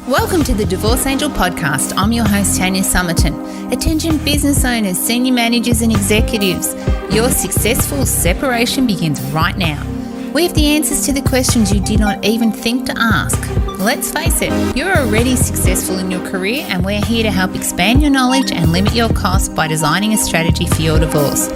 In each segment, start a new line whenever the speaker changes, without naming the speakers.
Welcome to the Divorce Angel podcast. I'm your host, Tanya Summerton. Attention business owners, senior managers and executives. Your successful separation begins right now. We have the answers to the questions you did not even think to ask. Let's face it, you're already successful in your career and we're here to help expand your knowledge and limit your costs by designing a strategy for your divorce.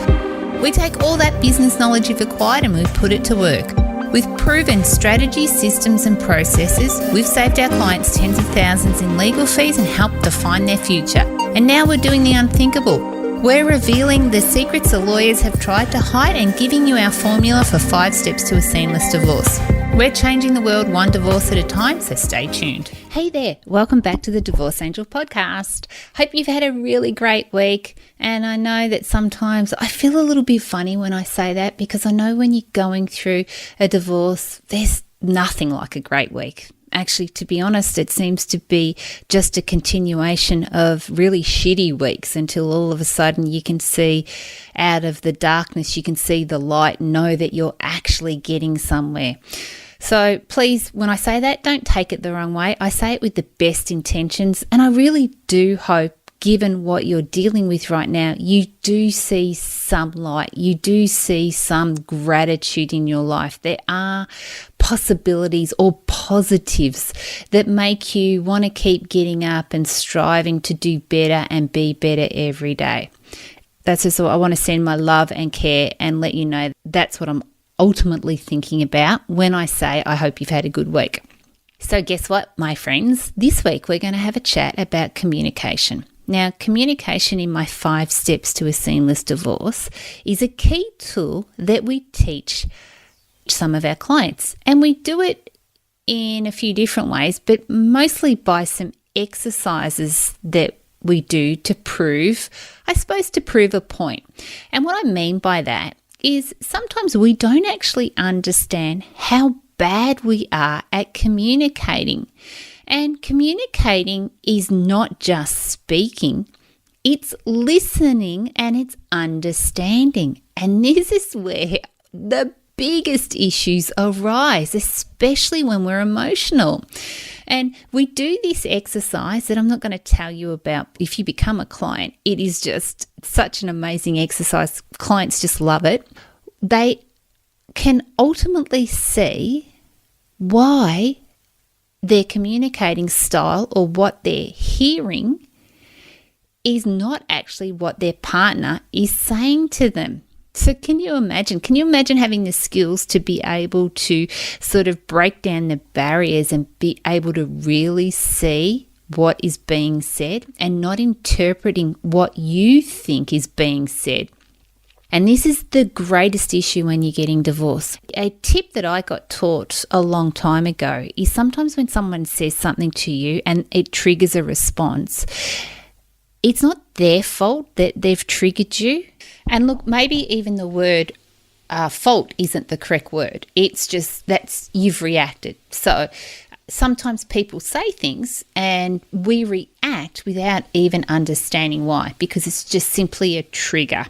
We take all that business knowledge you've acquired and we put it to work. With proven strategies, systems and processes, we've saved our clients tens of thousands in legal fees and helped define their future. And now we're doing the unthinkable. We're revealing the secrets the lawyers have tried to hide and giving you our formula for 5 steps to a seamless divorce. We're changing the world one divorce at a time, so stay tuned. Hey there, welcome back to the Divorce Angel podcast. Hope you've had a really great week. And I know that sometimes I feel a little bit funny when I say that because I know when you're going through a divorce, there's nothing like a great week. Actually, to be honest, it seems to be just a continuation of really shitty weeks until all of a sudden you can see out of the darkness, you can see the light, know that you're actually getting somewhere. So please, when I say that, don't take it the wrong way. I say it with the best intentions, and I really do hope, given what you're dealing with right now, you do see some light. You do see some gratitude in your life. There are possibilities or positives that make you want to keep getting up and striving to do better and be better every day. That's just what I want to send my love and care and let you know that's what I'm ultimately thinking about when I say I hope you've had a good week. So guess what, my friends? This week we're going to have a chat about communication. Now, communication in my 5 steps to a seamless divorce is a key tool that we teach some of our clients. And we do it in a few different ways, but mostly by some exercises that we do to prove a point. And what I mean by that is sometimes we don't actually understand how bad we are at communicating. And communicating is not just speaking, it's listening and it's understanding. And this is where the biggest issues arise, especially when we're emotional. And we do this exercise that I'm not going to tell you about if you become a client. It is just such an amazing exercise. Clients just love it. They can ultimately see why their communicating style or what they're hearing is not actually what their partner is saying to them. So can you imagine having the skills to be able to sort of break down the barriers and be able to really see what is being said and not interpreting what you think is being said? And this is the greatest issue when you're getting divorced. A tip that I got taught a long time ago is sometimes when someone says something to you and it triggers a response, it's not their fault that they've triggered you. And look, maybe even the word fault isn't the correct word. It's just you've reacted. So sometimes people say things and we react without even understanding why, because it's just simply a trigger.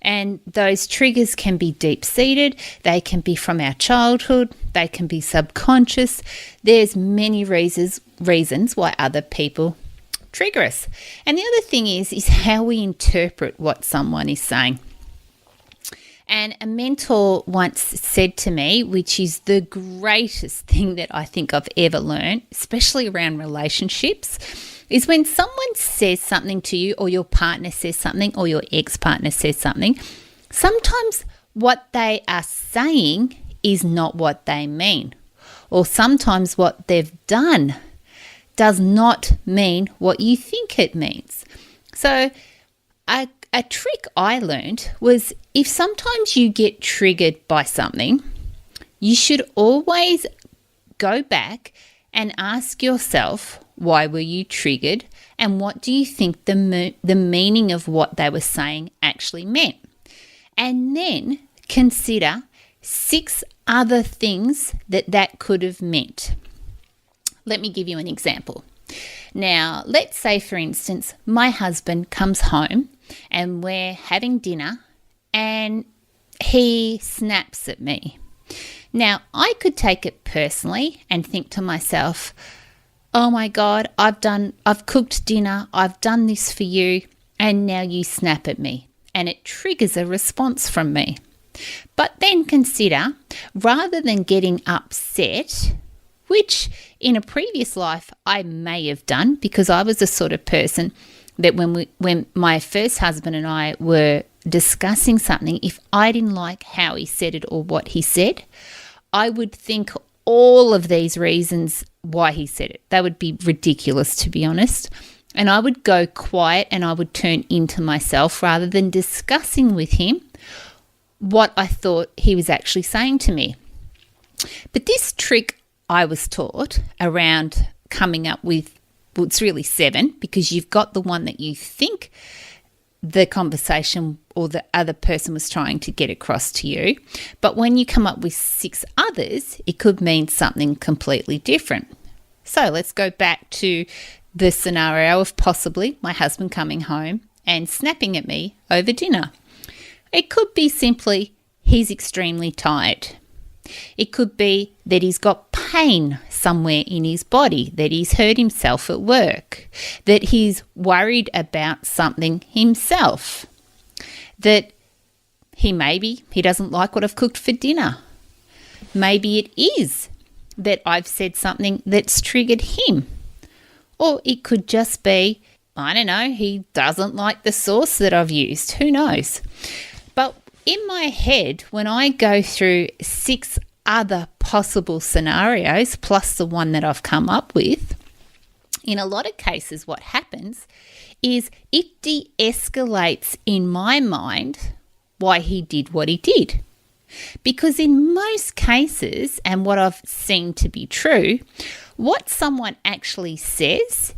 And those triggers can be deep-seated, they can be from our childhood, they can be subconscious. There's many reasons why other people trigger us. And the other thing is how we interpret what someone is saying. And a mentor once said to me, which is the greatest thing that I think I've ever learned, especially around relationships, is when someone says something to you or your partner says something or your ex-partner says something, sometimes what they are saying is not what they mean. Or sometimes what they've done does not mean what you think it means. So a trick I learned was if sometimes you get triggered by something, you should always go back and ask yourself, why were you triggered? And what do you think the meaning of what they were saying actually meant? And then consider 6 other things that could have meant. Let me give you an example. Now, let's say, for instance, my husband comes home and we're having dinner and he snaps at me. Now, I could take it personally and think to myself, oh my God, I've cooked dinner, I've done this for you, and now you snap at me. And it triggers a response from me. But then consider, rather than getting upset, which in a previous life I may have done, because I was the sort of person that when my first husband and I were discussing something, if I didn't like how he said it or what he said, I would think all of these reasons why he said it. That would be ridiculous, to be honest. And I would go quiet and I would turn into myself rather than discussing with him what I thought he was actually saying to me. But this trick I was taught around coming up with, well, it's really 7, because you've got the one that you think the conversation or the other person was trying to get across to you. But when you come up with 6 others, it could mean something completely different. So let's go back to the scenario of possibly my husband coming home and snapping at me over dinner. It could be simply he's extremely tired. It could be that he's got pain somewhere in his body, that he's hurt himself at work, that he's worried about something himself, that he doesn't like what I've cooked for dinner. Maybe it is that I've said something that's triggered him. Or it could just be, I don't know, he doesn't like the sauce that I've used. Who knows? But in my head, when I go through 6 other possible scenarios, plus the one that I've come up with, in a lot of cases what happens is it de-escalates in my mind why he did what he did. Because in most cases, and what I've seen to be true, what someone actually says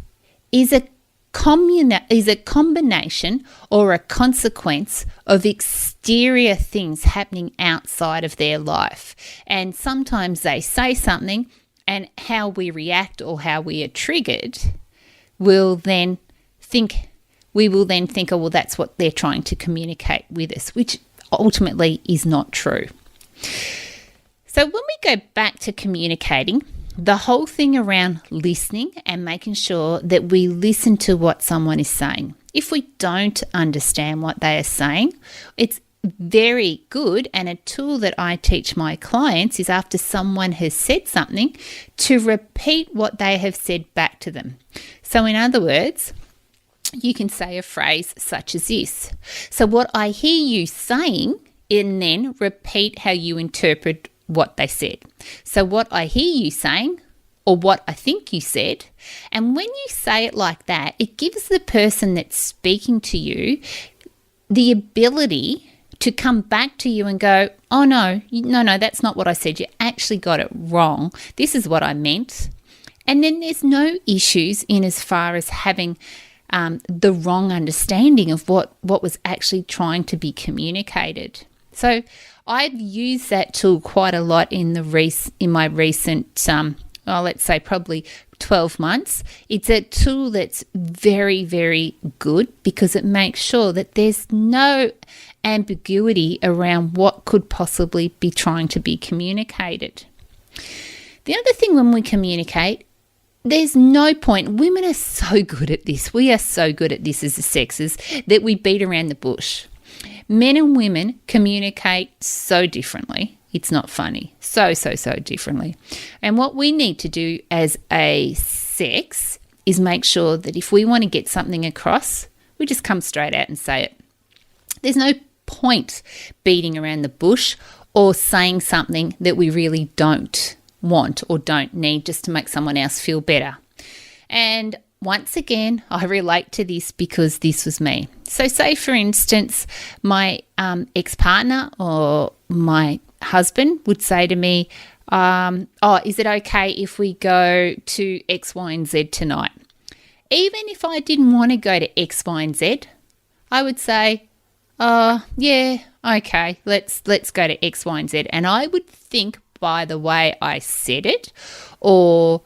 is a combination or a consequence of exterior things happening outside of their life. And sometimes they say something, and how we react or how we are triggered we will then think, oh, well, that's what they're trying to communicate with us, which ultimately is not true. So when we go back to communicating, the whole thing around listening and making sure that we listen to what someone is saying. If we don't understand what they are saying, it's very good, and a tool that I teach my clients is, after someone has said something, to repeat what they have said back to them. So in other words, you can say a phrase such as this: so what I hear you saying, and then repeat how you interpret what they said. So what I hear you saying, or what I think you said. And when you say it like that, it gives the person that's speaking to you the ability to come back to you and go, oh no, that's not what I said. You actually got it wrong. This is what I meant. And then there's no issues in as far as having the wrong understanding of what was actually trying to be communicated. So I've used that tool quite a lot in my recent, let's say probably 12 months. It's a tool that's very, very good because it makes sure that there's no ambiguity around what could possibly be trying to be communicated. The other thing when we communicate, there's no point. Women are so good at this. We are so good at this as the sexes that we beat around the bush. Men and women communicate so differently. It's not funny. So differently. And what we need to do as a sex is make sure that if we want to get something across, we just come straight out and say it. There's no point beating around the bush or saying something that we really don't want or don't need just to make someone else feel better. And once again, I relate to this because this was me. So say, for instance, my ex-partner or my husband would say to me, is it okay if we go to X, Y, and Z tonight? Even if I didn't want to go to X, Y, and Z, I would say, yeah, okay, let's go to X, Y, and Z. And I would think by the way I said it or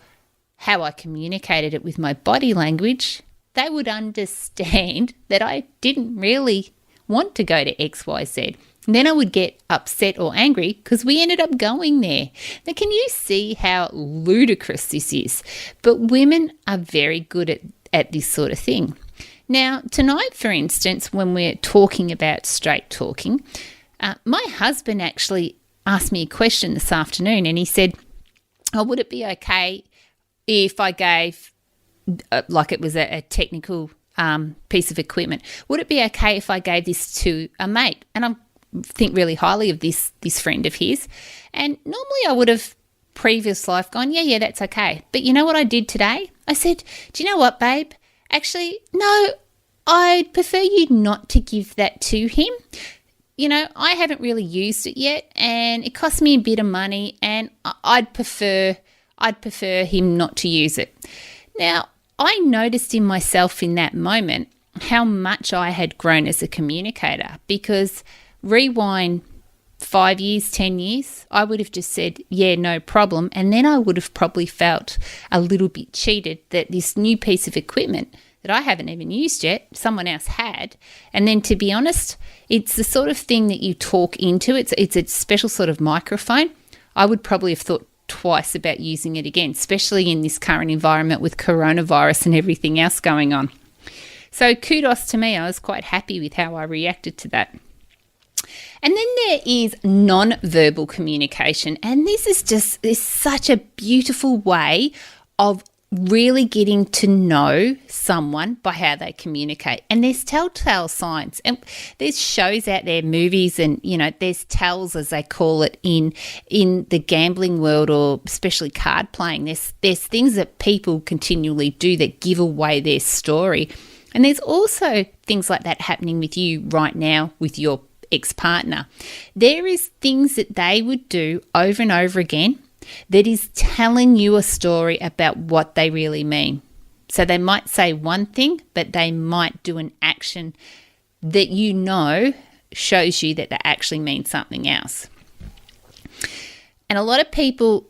how I communicated it with my body language, they would understand that I didn't really want to go to X, Y, Z. And then I would get upset or angry because we ended up going there. Now, can you see how ludicrous this is? But women are very good at this sort of thing. Now, tonight, for instance, when we're talking about straight talking, my husband actually asked me a question this afternoon, and he said, would it be okay if I gave, like it was a technical piece of equipment, would it be okay if I gave this to a mate? And I think really highly of this friend of his. And normally I would have previous life gone, yeah, that's okay. But you know what I did today? I said, do you know what, babe? Actually, no, I'd prefer you not to give that to him. You know, I haven't really used it yet, and it cost me a bit of money, and I'd prefer him not to use it. Now, I noticed in myself in that moment how much I had grown as a communicator, because rewind 5 years, 10 years, I would have just said, yeah, no problem. And then I would have probably felt a little bit cheated that this new piece of equipment that I haven't even used yet, someone else had. And then, to be honest, it's the sort of thing that you talk into. It's a special sort of microphone. I would probably have thought twice about using it again, especially in this current environment with coronavirus and everything else going on. So kudos to me. I was quite happy with how I reacted to that. And then there is non-verbal communication. And this is such a beautiful way of really getting to know someone by how they communicate. And there's telltale signs. And there's shows out there, movies, and, you know, there's tells, as they call it, in the gambling world, or especially card playing. There's things that people continually do that give away their story. And there's also things like that happening with you right now with your ex-partner. There is things that they would do over and over again that is telling you a story about what they really mean. So they might say one thing, but they might do an action that you know shows you that they actually mean something else. And a lot of people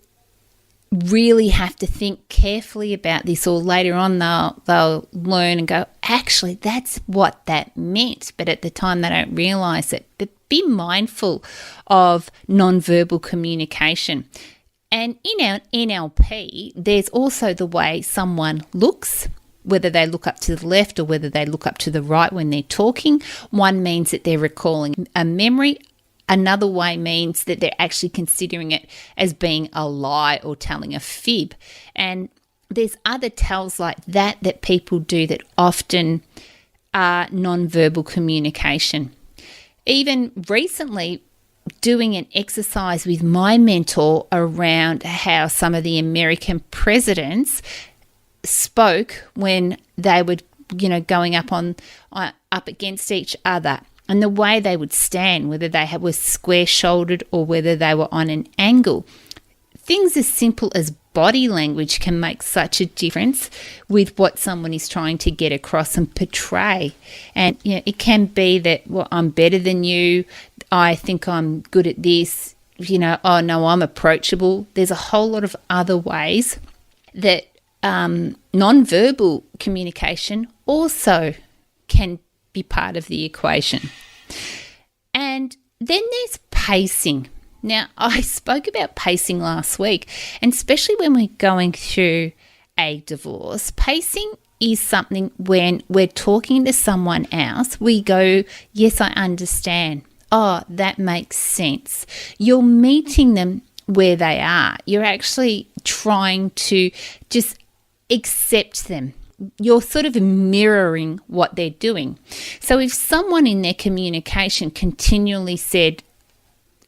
really have to think carefully about this, or later on they'll learn and go, actually, that's what that meant. But at the time they don't realise it. But be mindful of non-verbal communication. And in our NLP, there's also the way someone looks, whether they look up to the left or whether they look up to the right when they're talking. One means that they're recalling a memory. Another way means that they're actually considering it as being a lie or telling a fib. And there's other tells like that people do that often are non-verbal communication. Even recently, doing an exercise with my mentor around how some of the American presidents spoke when they were, going up against each other, and the way they would stand, whether they were square-shouldered or whether they were on an angle. Things as simple as body language can make such a difference with what someone is trying to get across and portray. And it can be that, well, I'm better than you. I think I'm good at this. Oh no, I'm approachable. There's a whole lot of other ways that non-verbal communication also can be part of the equation. And then there's pacing. Now, I spoke about pacing last week, and especially when we're going through a divorce, pacing is something when we're talking to someone else, we go, yes, I understand. Oh, that makes sense. You're meeting them where they are. You're actually trying to just accept them. You're sort of mirroring what they're doing. So if someone in their communication continually said,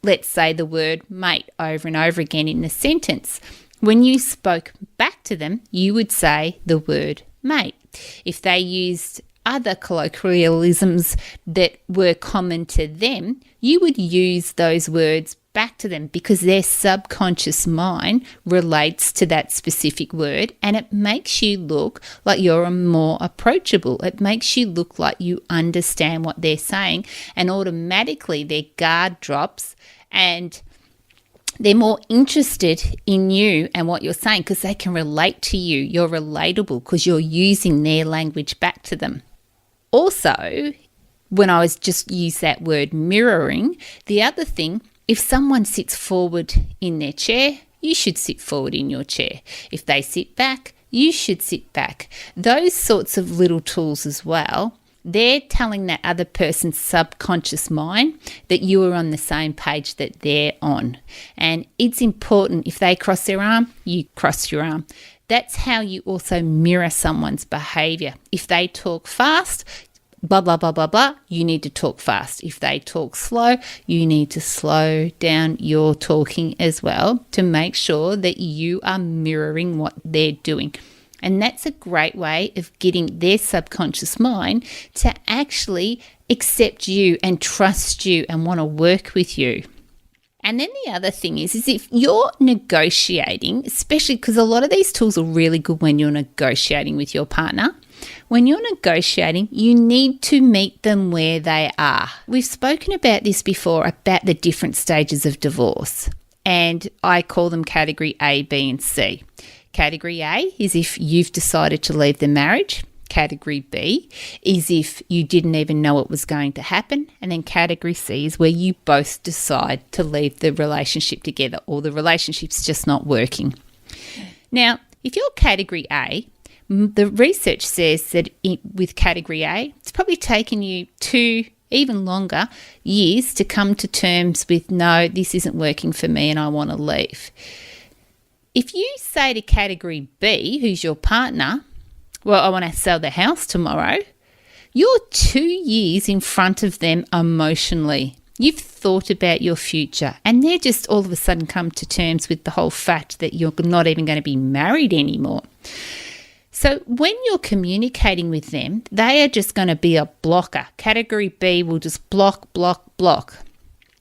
let's say the word mate over and over again in a sentence, when you spoke back to them, you would say the word mate. If they used other colloquialisms that were common to them, you would use those words back to them because their subconscious mind relates to that specific word, and it makes you look like you're more approachable. It makes you look like you understand what they're saying, and automatically their guard drops and they're more interested in you and what you're saying because they can relate to you. You're relatable because you're using their language back to them. Also, when I was just use that word mirroring, the other thing, if someone sits forward in their chair, you should sit forward in your chair. If they sit back, you should sit back. Those sorts of little tools as well, they're telling that other person's subconscious mind that you are on the same page that they're on. And it's important, if they cross their arm, you cross your arm. That's how you also mirror someone's behaviour. If they talk fast, blah, blah, blah, blah, blah, you need to talk fast. If they talk slow, you need to slow down your talking as well to make sure that you are mirroring what they're doing. And that's a great way of getting their subconscious mind to actually accept you and trust you and want to work with you. And then the other thing is if you're negotiating, especially because a lot of these tools are really good when you're negotiating with your partner. When you're negotiating, you need to meet them where they are. We've spoken about this before, about the different stages of divorce, and I call them category A, B, and C. Category A is if you've decided to leave the marriage. Category B is if you didn't even know it was going to happen. And then category C is where you both decide to leave the relationship together or the relationship's just not working. Now, if you're category A, the research says that with category A, it's probably taken you 2, even longer, years to come to terms with, no, this isn't working for me and I want to leave. If you say to category B, who's your partner, well, I want to sell the house tomorrow, you're 2 years in front of them emotionally. You've thought about your future and they're just all of a sudden come to terms with the whole fact that you're not even going to be married anymore. So when you're communicating with them, they are just going to be a blocker. Category B will just block, block, block.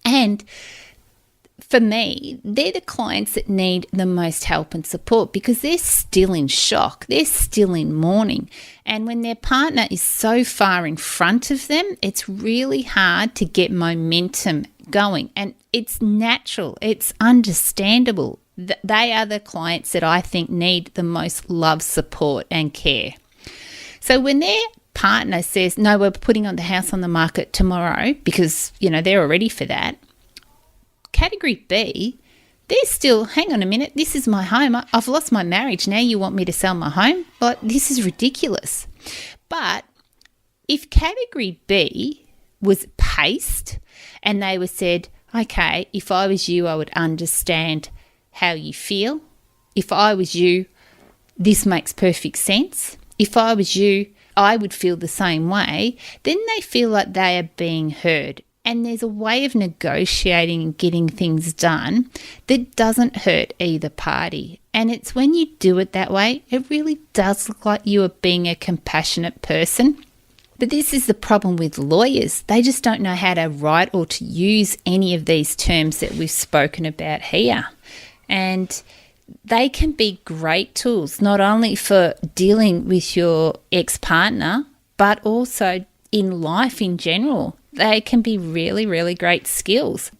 And for me, they're the clients that need the most help and support because they're still in shock. They're still in mourning. And when their partner is so far in front of them, it's really hard to get momentum going. And it's natural. It's understandable. They are the clients that I think need the most love, support and care. So when their partner says, no, we're putting on the house on the market tomorrow because, they're all ready for that. Category B, they're still, hang on a minute, this is my home. I've lost my marriage. Now you want me to sell my home? Like, this is ridiculous. But if category B was paced and they were said, okay, if I was you, I would understand how you feel. If I was you, this makes perfect sense. If I was you, I would feel the same way. Then they feel like they are being heard. And there's a way of negotiating and getting things done that doesn't hurt either party. And it's when you do it that way, it really does look like you are being a compassionate person. But this is the problem with lawyers. They just don't know how to write or to use any of these terms that we've spoken about here. And they can be great tools, not only for dealing with your ex-partner, but also in life in general. They can be really, really great skills.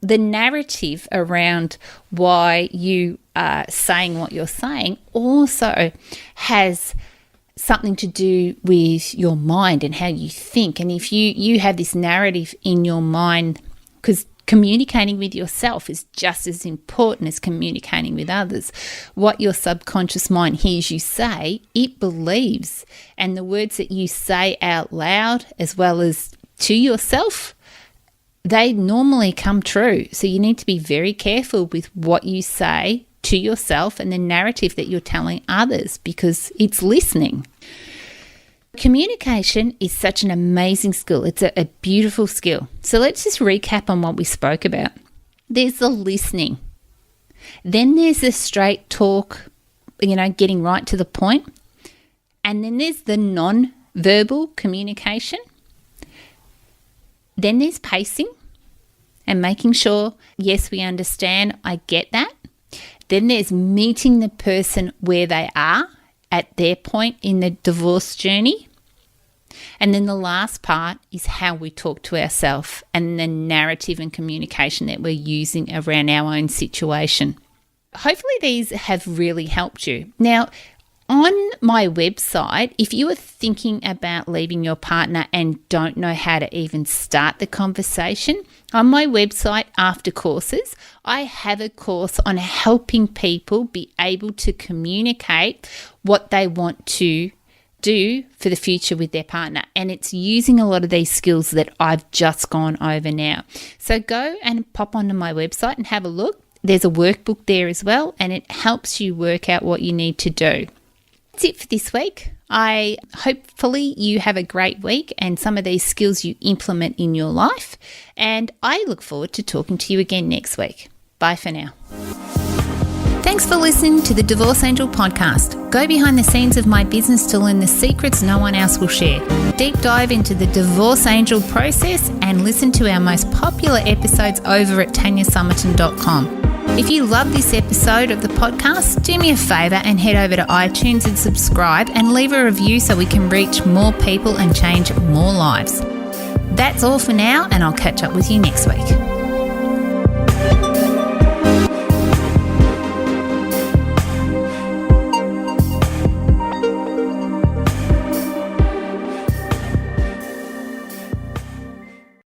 The narrative around why you are saying what you're saying also has something to do with your mind and how you think. And if you have this narrative in your mind, because communicating with yourself is just as important as communicating with others. What your subconscious mind hears you say, it believes. And the words that you say out loud, as well as to yourself, they normally come true. So you need to be very careful with what you say to yourself and the narrative that you're telling others because it's listening. Communication is such an amazing skill. It's a beautiful skill. So let's just recap on what we spoke about. There's the listening. Then there's the straight talk, getting right to the point. And then there's the non-verbal communication. Then there's pacing and making sure, yes, we understand, I get that. Then there's meeting the person where they are at their point in the divorce journey. And then the last part is how we talk to ourselves and the narrative and communication that we're using around our own situation. Hopefully these have really helped you. Now, On my website, if you are thinking about leaving your partner and don't know how to even start the conversation, on my website, After Courses, I have a course on helping people be able to communicate what they want to do for the future with their partner. And it's using a lot of these skills that I've just gone over now. So go and pop onto my website and have a look. There's a workbook there as well, and it helps you work out what you need to do. That's it for this week. Hopefully you have a great week and some of these skills you implement in your life. And I look forward to talking to you again next week. Bye for now. Thanks for listening to the Divorce Angel podcast. Go behind the scenes of my business to learn the secrets no one else will share. Deep dive into the Divorce Angel process and listen to our most popular episodes over at tanyasomerton.com. If you love this episode of the podcast, do me a favour and head over to iTunes and subscribe and leave a review so we can reach more people and change more lives. That's all for now, and I'll catch up with you next week.